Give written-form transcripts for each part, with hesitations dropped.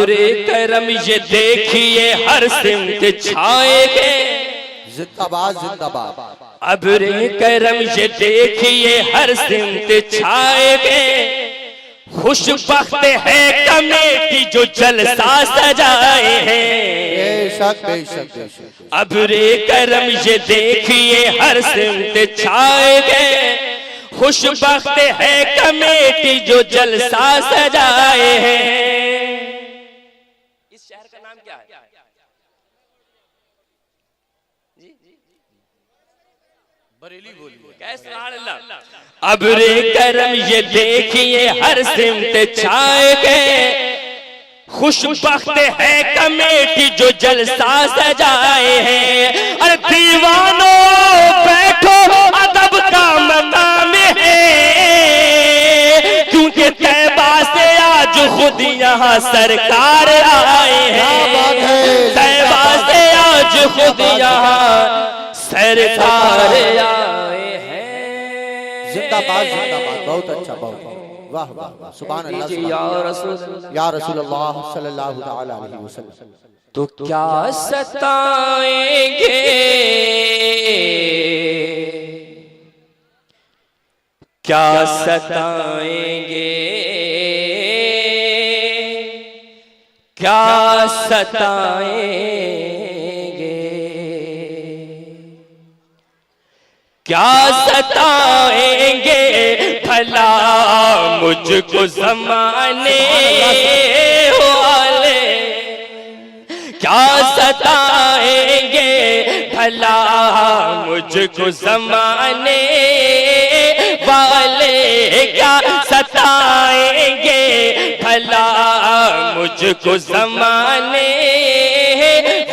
रे करम ये देखिए हर सिमत छाएंगे, जिंदाबाद जिंदाबाद। अब रे करम ये देखिए हर सिमत छाएंगे, खुशबख्त है कमेटी जो जलसा सजाए हैं। बेशक बेशक बेशक। अब रे करम ये देखिए हर सिमत छाएंगे, खुशबख्त है कमेटी जो जलसा सजाए हैं। इस शहर का नाम क्या है? बरेली बोलिए। अब रे करम ये देखिए हर सिमत छाएंगे, खुशबख्त है कमेटी जो जलसा सजाए हैं। अरे दीवानों बैठो अदब का मकाम है, क्योंकि तैबा से आज खुद यहाँ सरकार आए हैं। तैबा से आज खुद यहाँ सरकार आए हैं। जिंदाबाद जिंदाबाद। बहुत अच्छा, बहुत वाह वाह वाह। सुभान अल्लाह या रसूल अल्लाह सल्लल्लाहु तआला अलैहि वसल्लम। तो क्या सताएंगे, क्या सताएंगे, क्या सताएंगे, क्या सताएंगे भला मुझको ज़माने वाले, क्या सताएंगे भला मुझको ज़माने वाले, क्या सताएंगे भला मुझको ज़माने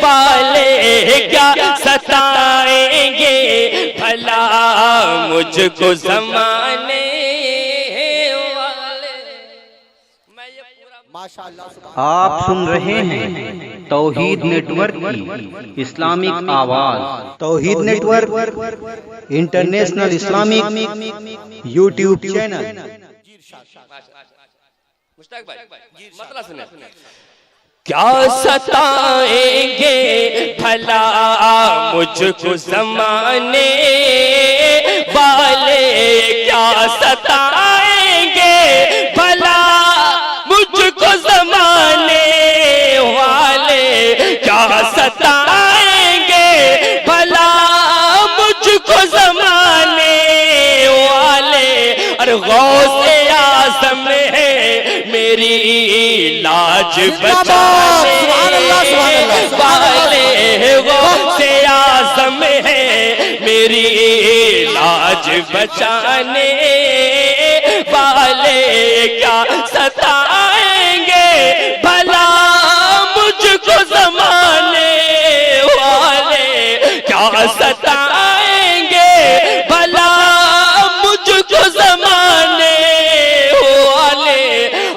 वाले, क्या सताएंगे भला मुझको ज़माने वाले। माशाअल्लाह। आप सुन रहे हैं तौहीद नेटवर्क की इस्लामिक आवाज। Tauheed network international Islamic YouTube channel. Mushtaq bhai मतलब सुने। क्या सताएंगे भला मुझको ज़माने वाले, क्या सताएंगे भला मुझको ज़माने वाले, क्या सताएंगे भला मुझको ज़माने वाले। अरे गौसे आज़म है मेरी लाज बचाने वाले, गौसे आज़म है मेरी लाज बचाने वाले, क्या सताएंगे भला मुझको ज़माने वाले, क्या सताएंगे भला मुझको ज़माने वाले।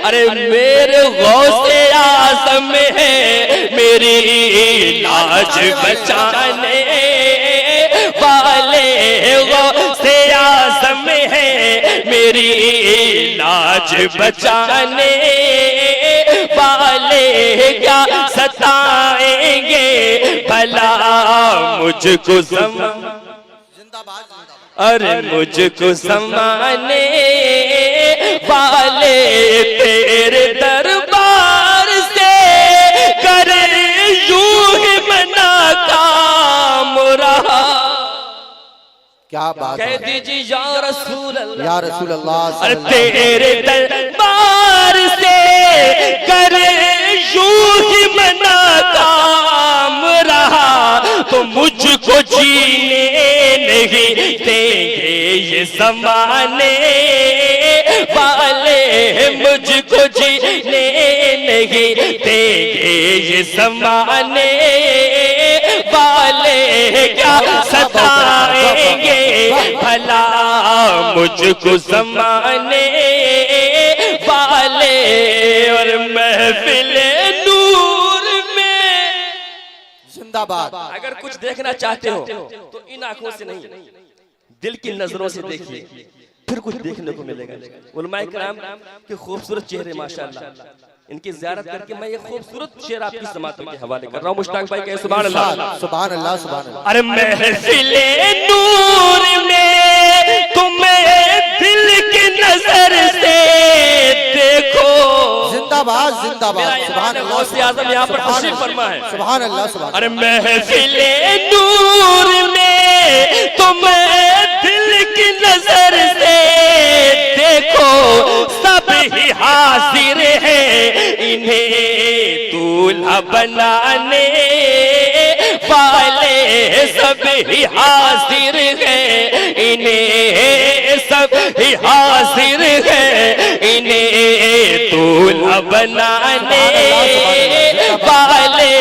अरे मेरे गौसे आज़म है मेरी लाज बचाने वाले, गौसे आज़म है मेरी लाज बचाने वाले, क्या सताएंगे भला मुझको जिंदाबाद। अरे मुझको ज़माने वाले तेरे दरबार से करे यूं ही मना काम रहा। क्या बात कह है। दीजिए या रसूल अल्लाह, या रसूल अल्लाह। अरे तेरे दरबार से करे यूं ही मना काम रहा, तो मुझको जीने नहीं देंगे ये ज़माने वाले, मुझको जीने नहीं देंगे ये ज़माने वाले, क्या सताएंगे भला मुझको ज़माने वाले। और महफिले नूर में जिंदाबाद। अगर कुछ देखना चाहते हो तो इन आंखों से नहीं, दिल की नजरों से देखिए, फिर कुछ देखने को मिलेगा। उलमाए किराम के खूबसूरत चेहरे माशाअल्लाह, इनकी ज़ियारत करके मैं ये खूबसूरत शेर आपकी समात के हवाले कर रहा हूँ। मुश्ताक भाई कहे सुभान अल्लाह, सुभान अल्लाह, सुभान अल्लाह। अरे महफिले नूर में तुम्हें दिल की नजर से देखो। जिंदाबाद जिंदाबाद, सुभान अल्लाह। गौसे आज़म यहाँ पर तशरीफ फरमा है। सुभान अल्लाह, सुभान। अरे महफिले नूर में तुम्हें दिल की नजर से देखो, सब ही हाजिर है इन्हें दूल्हा बनाने वाले, सब ही हाजिर है इन्हें, सब ही हाजिर है इन्हें दूल्हा बनाने वाले।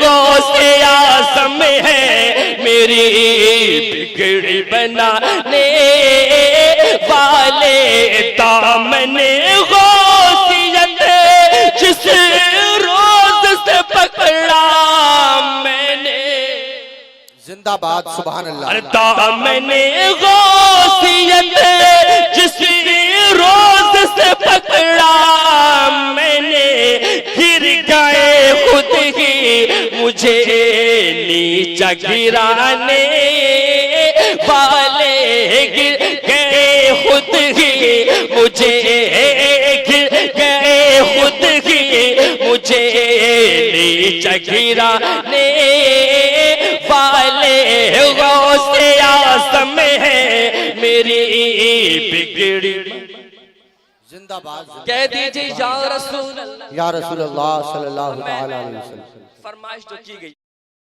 गौसे आज़म है मेरी बिगड़ी बनाने वाले। दामने गौसियत जिस रोज से पकड़ा मैंने, जिंदाबाद, सुभान अल्लाह। अरे दामने गौसियत जिस रोज से पकड़ा मैंने, गिर गए खुद ही मुझे नीचा गिराने वाले, गिर गए खुद ही मुझे, गिर गए खुद ही मुझे नीचा गिराने वाले। गौसे आज़म है मेरी बिगड़ी। जिंदाबाद, कह दीजिए या रसूल अल्लाह, या रसूल अल्लाह सल्लल्लाहु अलैहि वसल्लम। फरमाइश तो की गई।